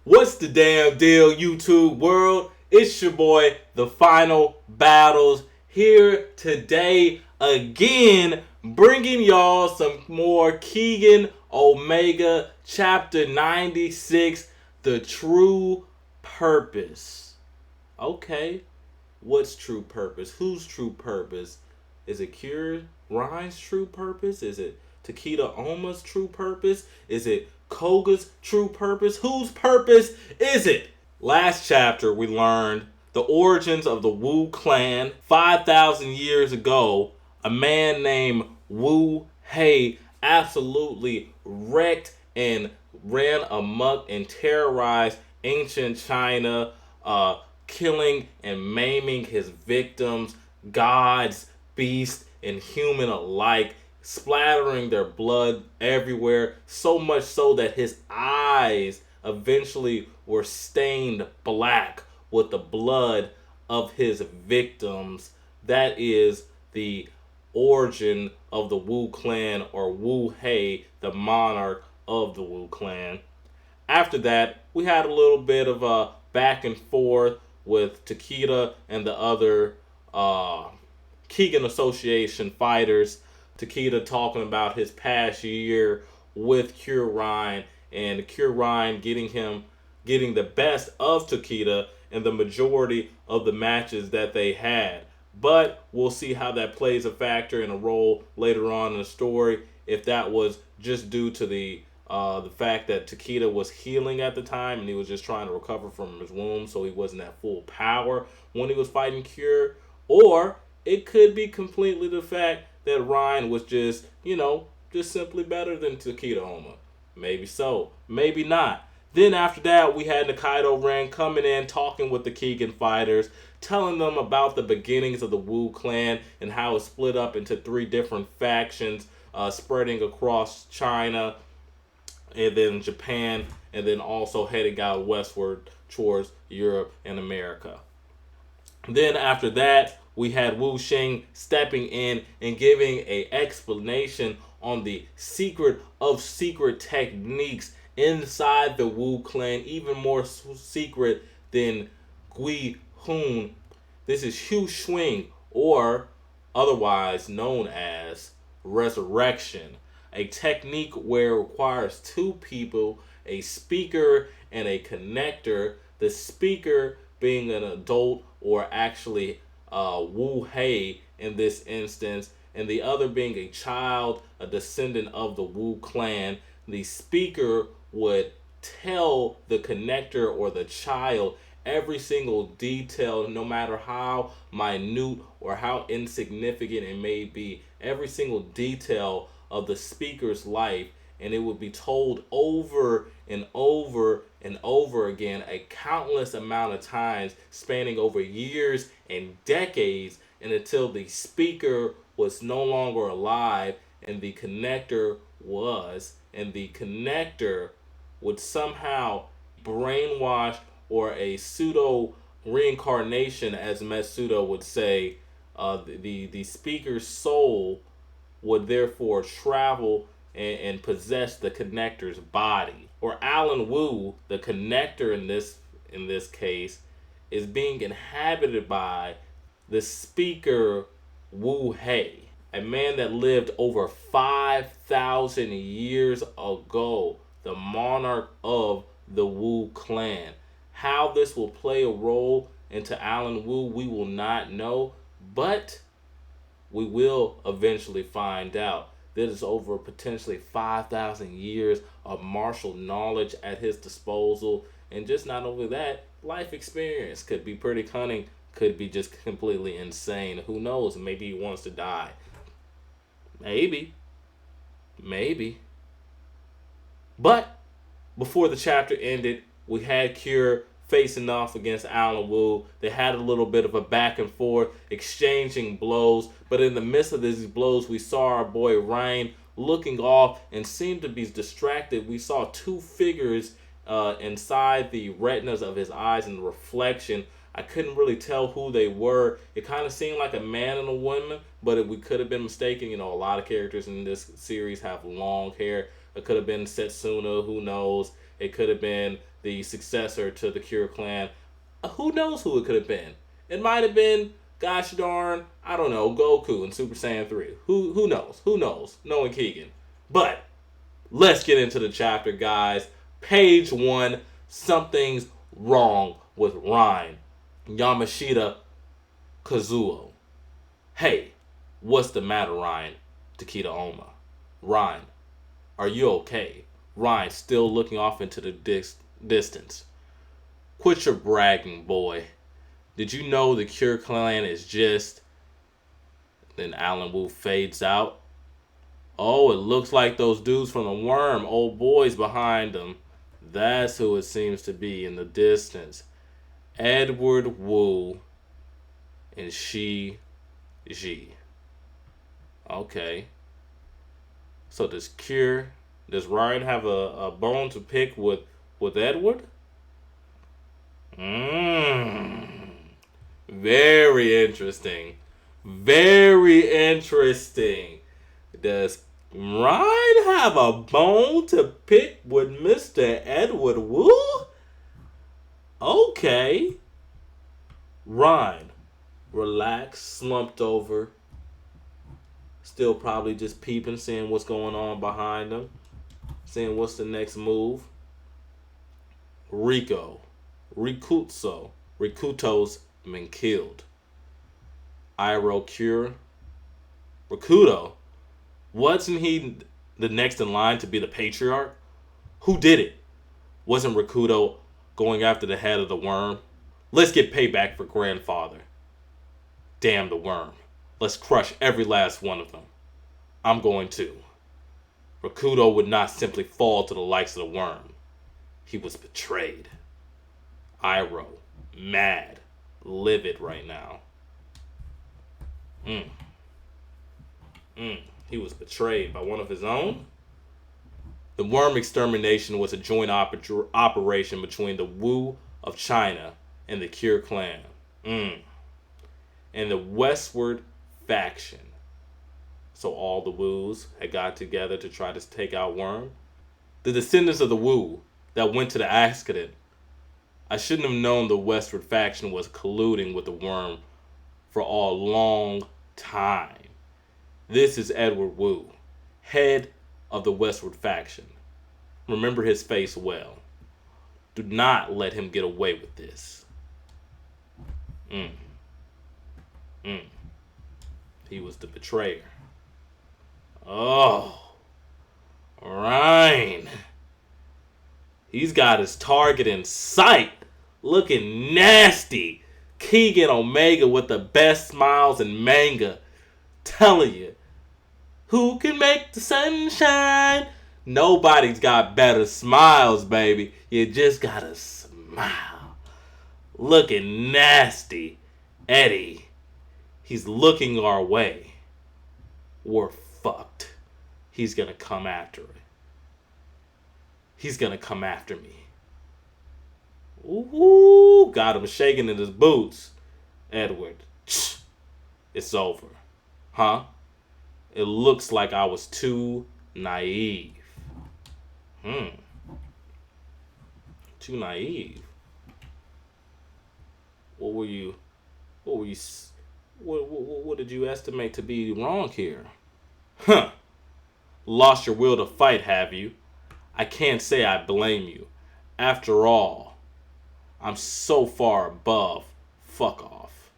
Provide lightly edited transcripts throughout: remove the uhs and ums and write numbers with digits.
What's the damn deal, YouTube world? It's your boy, The Final Battles, here today again, bringing y'all some more Kengan Omega Chapter 96, The True Purpose. Okay, what's true purpose? Whose true purpose? Is it Kure Raian's true purpose? Is it Takeda Oma's true purpose? Is it Koga's true purpose? Whose purpose is it? Last chapter, we learned the origins of the Wu clan. 5,000 years ago, a man named Wu Hei absolutely wrecked and ran amok and terrorized ancient China, killing and maiming his victims, gods, beasts, and human alike, splattering their blood everywhere, so much so that his eyes eventually were stained black with the blood of his victims. That is the origin of the Wu clan, or Wu Hei, the monarch of the Wu clan. After that, we had a little bit of a back and forth with Takeda and the other Kengan Association fighters. Takeda talking about his past year with Kure Raian, and Kure Raian getting the best of Takeda in the majority of the matches that they had. But we'll see how that plays a factor and a role later on in the story. If that was just due to the fact that Takeda was healing at the time and he was just trying to recover from his wound, so he wasn't at full power when he was fighting Kure, or it could be completely the fact that Raian was just simply better than Takeda Oma. Maybe so, maybe not. Then after that, we had Kure Raian coming in, talking with the Kengan fighters, telling them about the beginnings of the Wu clan and how it split up into three different factions, spreading across China and then Japan, and then also heading out westward towards Europe and America. Then after that, we had Wu Sheng stepping in and giving an explanation on the secret of secret techniques inside the Wu clan, even more secret than Gui Hun. This is Hu Shuing, or otherwise known as resurrection, a technique where it requires two people, a speaker and a connector, the speaker being an adult, or actually Wu Hei in this instance, and the other being a child, a descendant of the Wu clan. The speaker would tell the connector or the child every single detail, no matter how minute or how insignificant it may be, every single detail of the speaker's life, and it would be told over and over and over again, a countless amount of times, spanning over years and decades, and until the speaker was no longer alive and the connector was, and the connector would somehow brainwash, or a pseudo reincarnation, as Metsudo would say, the speaker's soul would therefore travel and possess the connector's body. Or Alan Wu, the connector in this case, is being inhabited by the speaker Wu Hei, a man that lived over 5,000 years ago, the monarch of the Wu clan. How this will play a role into Alan Wu, we will not know, but we will eventually find out. There's over potentially 5,000 years of martial knowledge at his disposal, and just not only that, life experience. Could be pretty cunning, could be just completely insane. Who knows? Maybe he wants to die. Maybe. But before the chapter ended, we had Kure facing off against Alan Wu. They had a little bit of a back and forth, exchanging blows. But in the midst of these blows, we saw our boy Raian looking off and seemed to be distracted. We saw two figures inside the retinas of his eyes in the reflection. I couldn't really tell who they were. It kind of seemed like a man and a woman, but we could have been mistaken. You know, a lot of characters in this series have long hair. It could have been Setsuna, who knows. It could have been the successor to the Kure clan. Who knows who it could have been? It might have been, gosh darn, I don't know, Goku in Super Saiyan 3. Who knows? Who knows? Knowing Keegan. But let's get into the chapter, guys. Page 1, something's wrong with Ryan Yamashita Kazuo. Hey, what's the matter, Ryan? Takeda Oma. Ryan, are you okay? Ryan, still looking off into the distance. Quit your bragging, boy. Did you know the Kure clan is just... Then Alan Wu fades out. Oh, it looks like those dudes from the worm, old boys behind them. That's who it seems to be in the distance. Edward Wu and Shi Ji. Okay. So does Ryan have a bone to pick with Edward? Very interesting. Very interesting. Does Ryan have a bone to pick with Mr. Edward Wu? Okay. Ryan, relaxed, slumped over, still probably just peeping, seeing what's going on behind him, seeing what's the next move. Rikuto's been killed. Kure. Rikuto, wasn't he the next in line to be the patriarch? Who did it? Wasn't Rikuto going after the head of the worm? Let's get payback for grandfather. Damn the worm. Let's crush every last one of them. I'm going to. Rikuto would not simply fall to the likes of the worm. He was betrayed. Iroh, mad, livid right now. He was betrayed by one of his own? The worm extermination was a joint operation between the Wu of China and the Kure clan. And the westward faction. So all the Wus had got together to try to take out Worm. The descendants of the Wu that went to the accident. I shouldn't have known the westward faction was colluding with the Worm for a long time. This is Edward Wu, head of the westward faction. Remember his face well. Do not let him get away with this. He was the betrayer. Oh, Ryan. He's got his target in sight. Looking nasty. Keegan Omega with the best smiles in manga. Telling you. Who can make the sun shine? Nobody's got better smiles, baby. You just gotta smile. Looking nasty. Eddie. He's looking our way. We're fucked. He's gonna come after it. He's gonna come after me. Ooh, got him shaking in his boots. Edward, it's over. Huh? It looks like I was too naive. Too naive. What did you estimate to be wrong here? Lost your will to fight, have you? I can't say I blame you. After all, I'm so far above. Fuck off.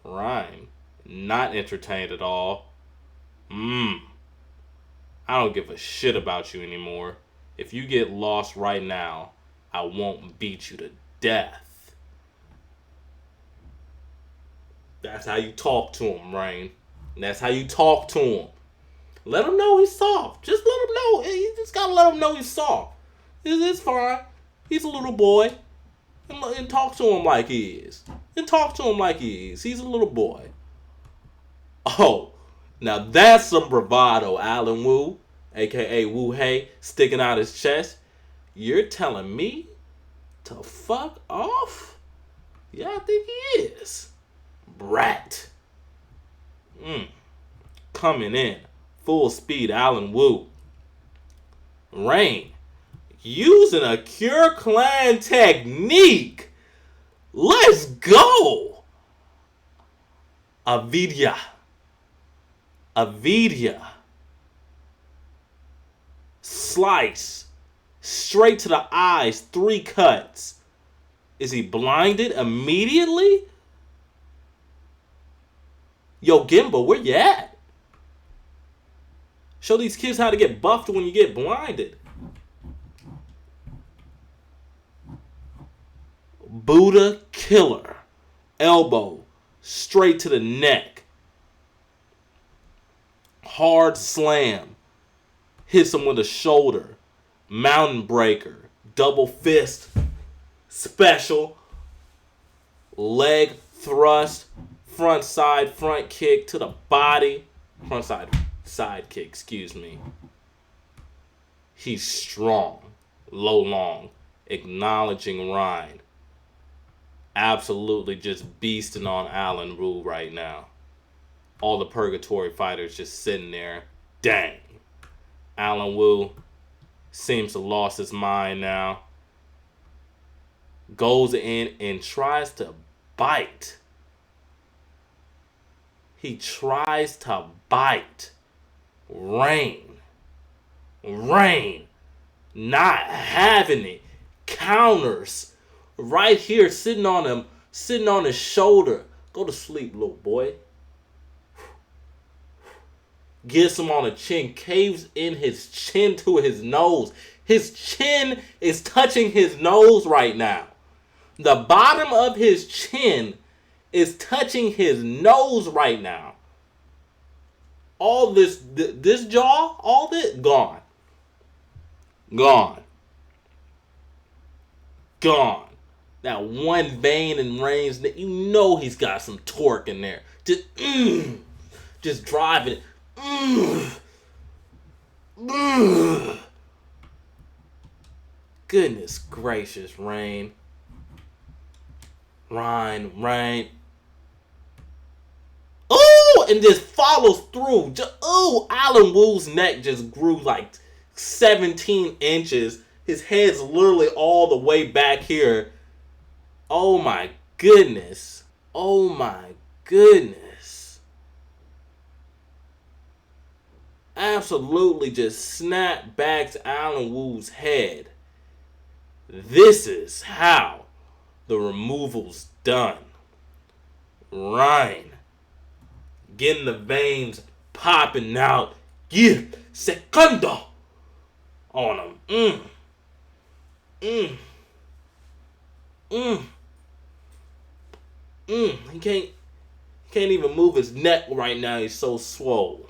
Ryan, not entertained at all. I don't give a shit about you anymore. If you get lost right now, I won't beat you to death. That's how you talk to him, Rain. That's how you talk to him. Let him know he's soft. Just let him know. You just gotta let him know he's soft. It's fine. He's a little boy. And talk to him like he is. He's a little boy. Oh, now that's some bravado, Alan Wu, a.k.a. Wu Hei, sticking out his chest. You're telling me to fuck off? Yeah, I think he is. Brat. Coming in. Full speed, Alan Wu. Rain, using a Kure Clan technique. Let's go. Avidya. Slice. Straight to the eyes. 3 cuts. Is he blinded immediately? Yo, Gimba, where you at? Show these kids how to get buffed when you get blinded. Buddha killer. Elbow. Straight to the neck. Hard slam. Hits him with a shoulder. Mountain breaker. Double fist. Special. Leg thrust. Front side front kick to the body. Front side kick, excuse me. He's strong. Low long. Acknowledging Raian. Absolutely just beasting on Alan Wu right now. All the purgatory fighters just sitting there. Dang. Alan Wu seems to lost his mind now. Goes in and tries to bite. He tries to bite. Raian. Not having it. Counters. Right here, sitting on him, sitting on his shoulder. Go to sleep, little boy. Gets him on the chin, caves in his chin to his nose. His chin is touching his nose right now. The bottom of his chin is touching his nose right now. All this jaw, all this, gone. That one vein in Raian's neck, you know he's got some torque in there. Just driving it. Goodness gracious, Raian. Oh, and just follows through. Alan Wu's neck just grew like 17 inches. His head's literally all the way back here. Oh my goodness. Absolutely just snap backs Alan Wu's head. This is how the removal's done. Raian getting the veins popping out. Yeah, secondo on him. He can't even move his neck right now. He's so swole.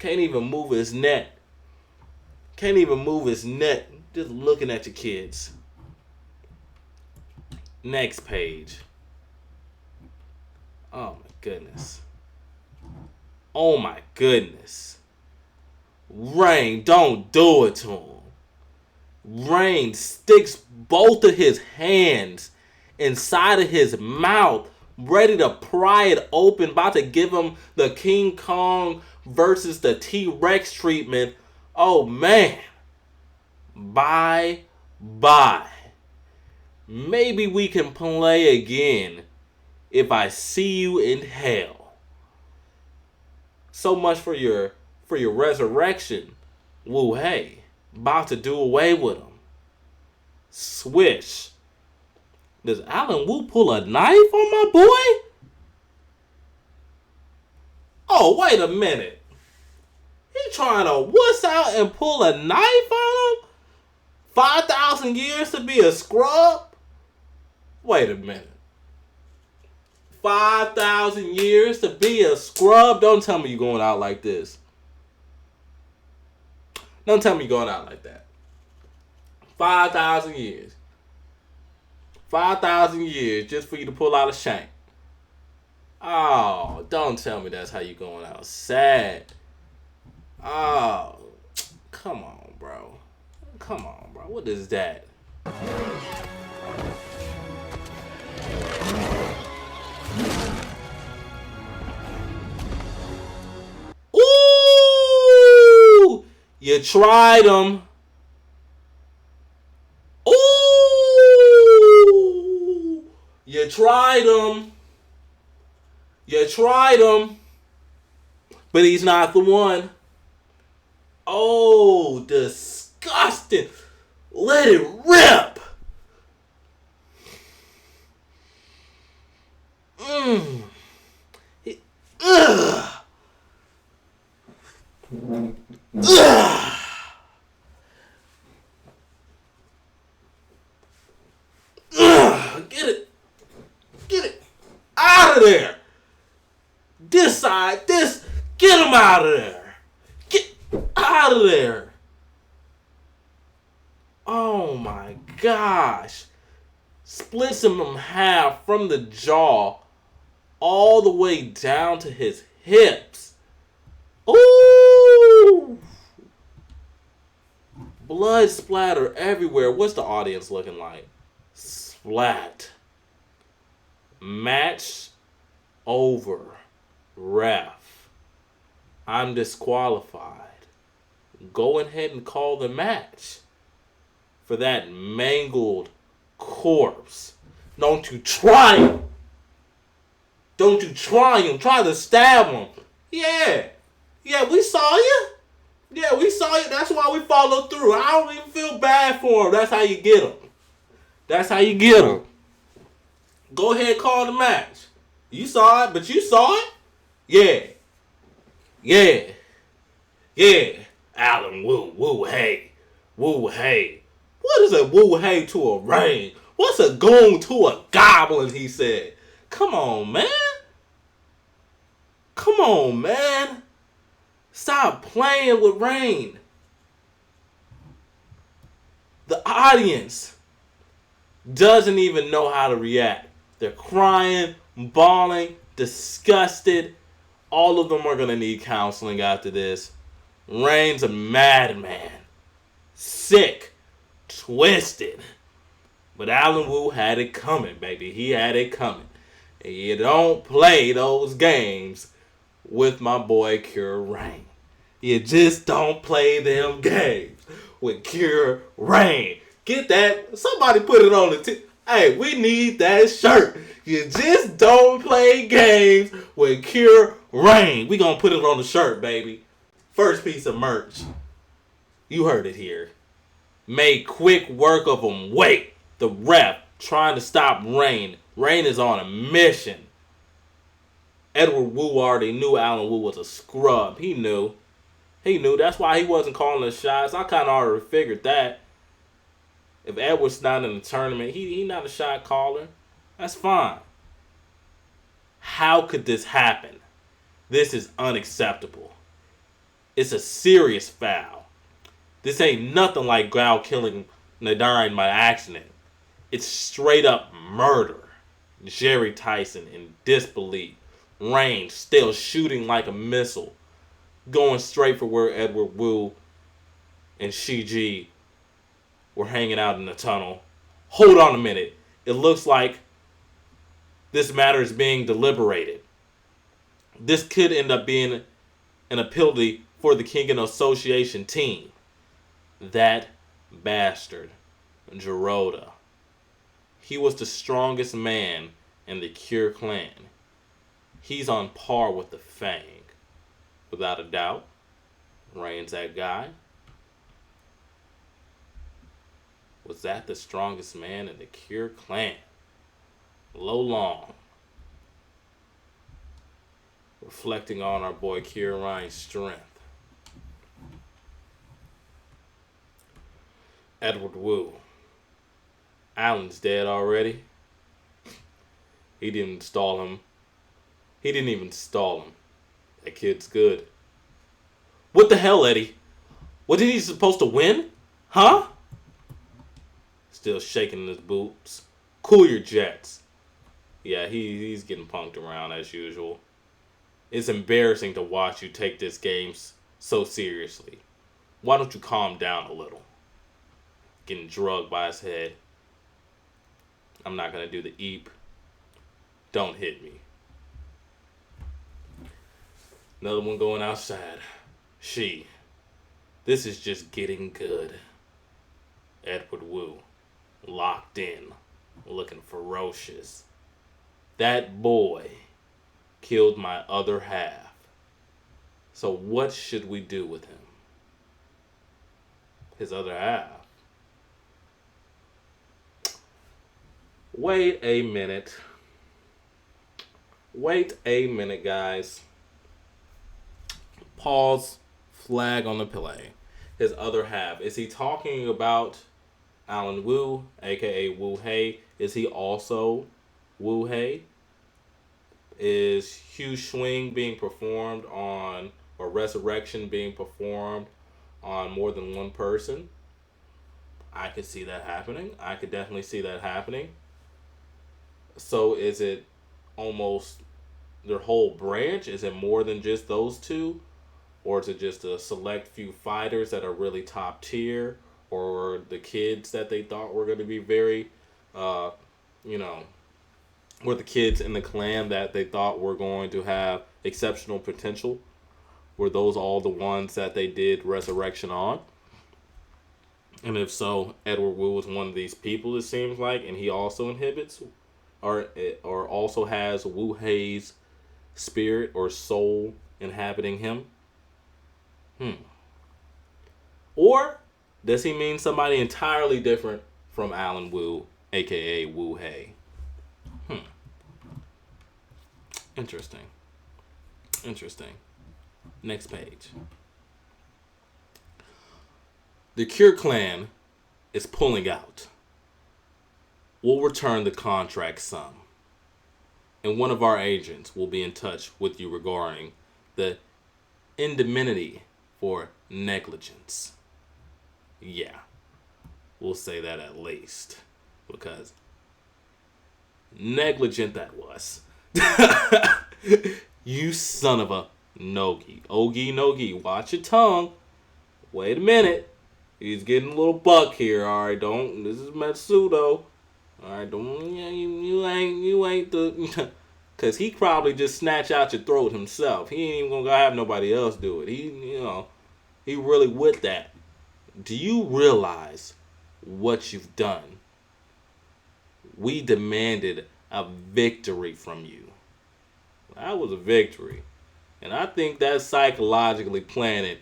Can't even move his neck. Just looking at your kids. Next page. Oh my goodness. Raian, don't do it to him. Raian sticks both of his hands inside of his mouth, ready to pry it open, about to give him the King Kong versus the T-Rex treatment. Oh man. Bye. Maybe we can play again if I see you in hell. So much for your resurrection. Woo hey. About to do away with him. Swish. Does Alan Wu pull a knife on my boy? Oh, wait a minute. He trying to wuss out and pull a knife on him? 5,000 years to be a scrub? Wait a minute. 5,000 years to be a scrub? Don't tell me you're going out like this. Don't tell me you're going out like that. 5,000 years. 5,000 years just for you to pull out a shank. Oh, don't tell me that's how you going out. Sad. Oh, come on, bro. What is that? Ooh! You tried him. You tried him. You tried him. But he's not the one. Oh, disgusting. Let it rip. Mmm. Ugh. Ugh. Ugh. Get it out of there. This side, get him out of there. Get out of there. Oh my gosh. Splits him in half from the jaw all the way down to his hips. Ooh! Blood splatter everywhere. What's the audience looking like? Splat. Match over. Ref. I'm disqualified. Go ahead and call the match for that mangled corpse. Don't you try him. Don't you try him. Try to stab him. Yeah, we saw you. Yeah, we saw you. That's why we followed through. I don't even feel bad for him. That's how you get him. That's how you get him. Go ahead, call the match. You saw it, but you saw it? Yeah. Alan, woo, hey. Woo, hey. What is a woo, hey to a rain? What's a goon to a goblin, he said. Come on, man. Stop playing with Rain. The audience doesn't even know how to react. They're crying, bawling, disgusted. All of them are going to need counseling after this. Rain's a madman. Sick. Twisted. But Alan Wu had it coming, baby. He had it coming. And you don't play those games with my boy Kure Raian. You just don't play them games with Kure Raian. Get that? Somebody put it on the Hey, we need that shirt. You just don't play games with Kure Raian. We gonna put it on the shirt, baby. First piece of merch. You heard it here. Made quick work of him. Wait, the ref trying to stop Rain. Rain is on a mission. Edward Wu already knew Alan Wu was a scrub. He knew. That's why he wasn't calling the shots. I kind of already figured that. If Edward's not in the tournament, he not a shot caller. That's fine. How could this happen? This is unacceptable. It's a serious foul. This ain't nothing like Gao killing Nadarin by accident. It's straight up murder. Jerry Tyson in disbelief. Rain still shooting like a missile. Going straight for where Edward Wu and Shiji were hanging out in the tunnel. Hold on a minute. It looks like this matter is being deliberated. This could end up being an appealty for the Kengan Association team. That bastard, Jiroda. He was the strongest man in the Kure clan. He's on par with the Fang. Without a doubt, Rain's that guy. Was that the strongest man in the Kure clan? Lo Long. Reflecting on our boy Kure Raian's strength. Edward Wu. Alan's dead already. He didn't stall him. He didn't even stall him. That kid's good. What the hell, Eddie? Wasn't he supposed to win? Huh? Still shaking his boots. Cool your jets. Yeah, he's getting punked around as usual. It's embarrassing to watch you take this game so seriously. Why don't you calm down a little? Getting drugged by his head. I'm not going to do the eep. Don't hit me. Another one going outside. This is just getting good. Edward Wu. Locked in. Looking ferocious. That boy killed my other half. So what should we do with him? His other half. Wait a minute. Wait a minute, guys. Pause. Flag on the play. His other half. Is he talking about Alan Wu, aka Wu Hei? Is he also Wu Hei? Is Hugh Swing being performed on, or Resurrection being performed on more than one person? I could see that happening. I could definitely see that happening. So is it almost their whole branch? Is it more than just those two? Or is it just a select few fighters that are really top tier? Or the kids that they thought were going to be very, were the kids in the clan that they thought were going to have exceptional potential? Were those all the ones that they did Resurrection on? And if so, Edward Wu is one of these people, it seems like, and he also inhibits or also has Wu Hei's spirit or soul inhabiting him. Or does he mean somebody entirely different from Alan Wu, aka Wu Hei? Interesting. Next page. The Kure clan is pulling out. We'll return the contract sum. And one of our agents will be in touch with you regarding the indemnity for negligence. Yeah, we'll say that at least. Because negligent that was. You son of a Nogi. Ogie Nogi, watch your tongue. Wait a minute. He's getting a little buck here, alright? Don't, this is Metsudo. Alright, don't, you ain't the, cause he probably just snatch out your throat himself. He ain't even gonna have nobody else do it. He really with that. Do you realize what you've done? We demanded a victory from you. That was a victory. And I think that psychologically planted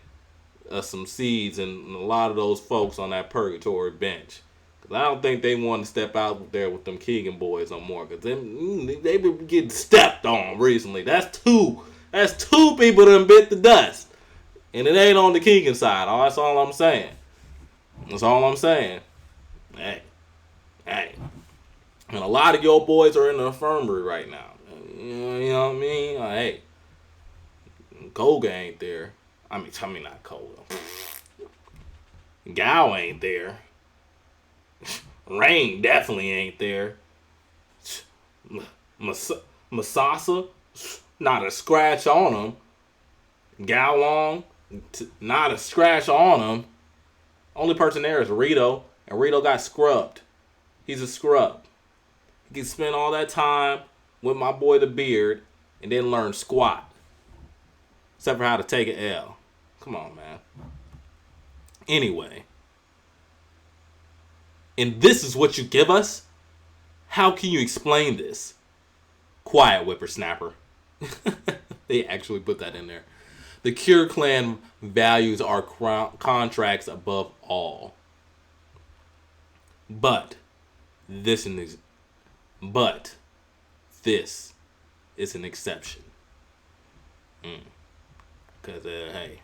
some seeds in a lot of those folks on that purgatory bench. Because I don't think they want to step out there with them Keegan boys no more. Because they've been getting stepped on recently. That's two people that done bit the dust. And it ain't on the Keegan side. That's all I'm saying. Hey. And a lot of your boys are in the infirmary right now. You know what I mean? Hey. Koga ain't there. I mean not Koga. Gao ain't there. Rain definitely ain't there. Masasa, not a scratch on him. Gao Long, not a scratch on him. Only person there is Rito, and Rito got scrubbed. He's a scrub. He can spend all that time with my boy the Beard and then learn squat. Except for how to take an L. Come on, man. Anyway. And this is what you give us? How can you explain this? Quiet, whippersnapper. They actually put that in there. The Kure clan values our contracts above all. But this is an exception. Cause hey,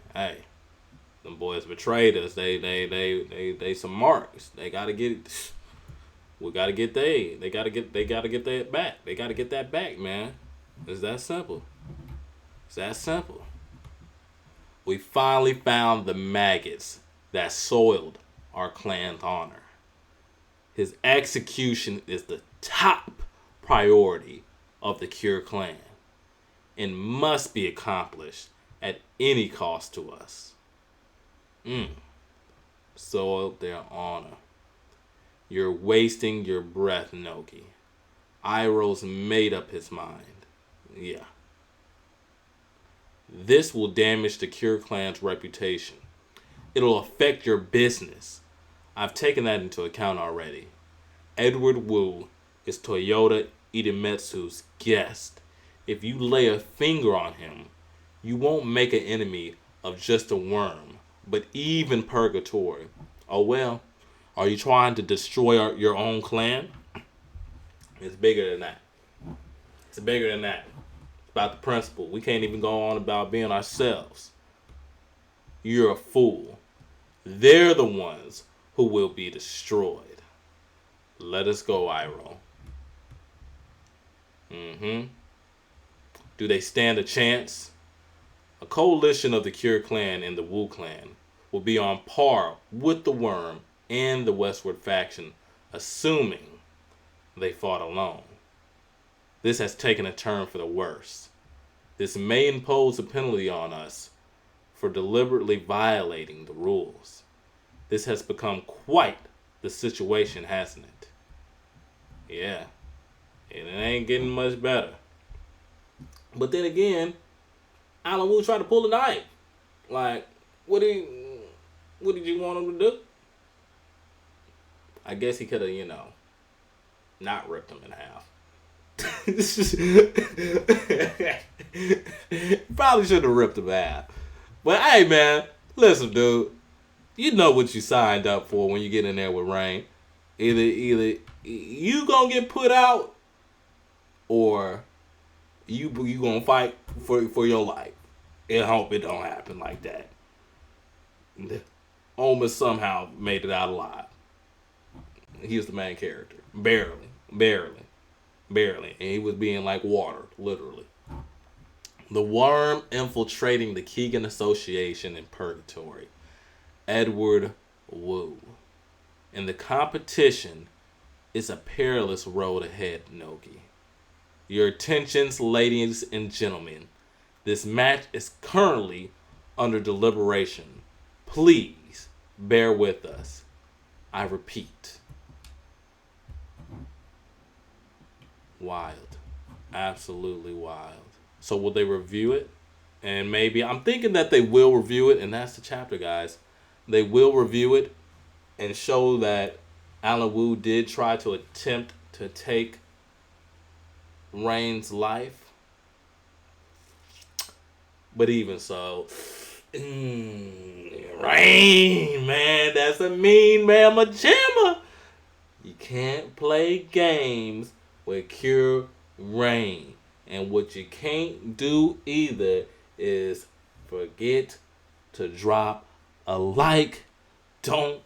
them boys betrayed us. They some marks. They gotta get it. We gotta get they gotta get that back. They gotta get that back, man. It's that simple. We finally found the maggots that soiled our clan's honor. His execution is the top priority of the Kure clan and must be accomplished at any cost to us. Soiled their honor. You're wasting your breath, Nogi. Iroh's made up his mind. Yeah. This will damage the Kure clan's reputation. It'll affect your business. I've taken that into account already. Edward Wu is Toyota Idemitsu's guest. If you lay a finger on him, you won't make an enemy of just a worm, but even purgatory. Oh well, are you trying to destroy your own clan? It's bigger than that. It's bigger than that. It's about the principle. We can't even go on about being ourselves. You're a fool. They're the ones who will be destroyed. Let us go, Iroh. Do they stand a chance? A coalition of the Kure clan and the Wu clan will be on par with the Worm and the Westward faction, assuming they fought alone. This has taken a turn for the worse. This may impose a penalty on us for deliberately violating the rules. This has become quite the situation, hasn't it? Yeah. And it ain't getting much better. But then again, Alan Wu tried to pull a knife. Like, what did you want him to do? I guess he could have, not ripped him in half. Probably should have ripped him in half. But hey, man, listen, dude. You know what you signed up for when you get in there with Rain. Either you gonna get put out, or you gonna fight for your life. And hope it don't happen like that. Almost somehow made it out alive. He was the main character. Barely. And he was being like water, literally. The Worm infiltrating the Kengan Association in Purgatory. Edward Wu. And the competition is a perilous road ahead, Nogi. Your attentions, ladies and gentlemen. This match is currently under deliberation. Please bear with us. I repeat. Wild. Absolutely wild. So will they review it? And maybe, I'm thinking that they will review it, and that's the chapter, guys. They will review it and show that Alan Wu did try to attempt to take Rain's life. But even so, Rain, man, that's a mean mamma jamma. You can't play games with Kure Raian. And what you can't do either is forget to drop a like. Don't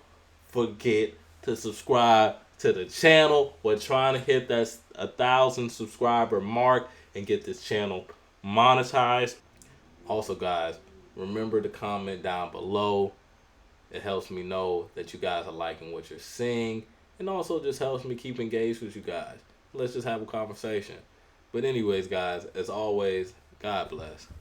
forget to subscribe to the channel. We're trying to hit that 1,000 subscriber mark and get this channel monetized. Also, guys, remember to comment down below. It helps me know that you guys are liking what you're seeing. And also just helps me keep engaged with you guys. Let's just have a conversation. But anyways, guys, as always, God bless.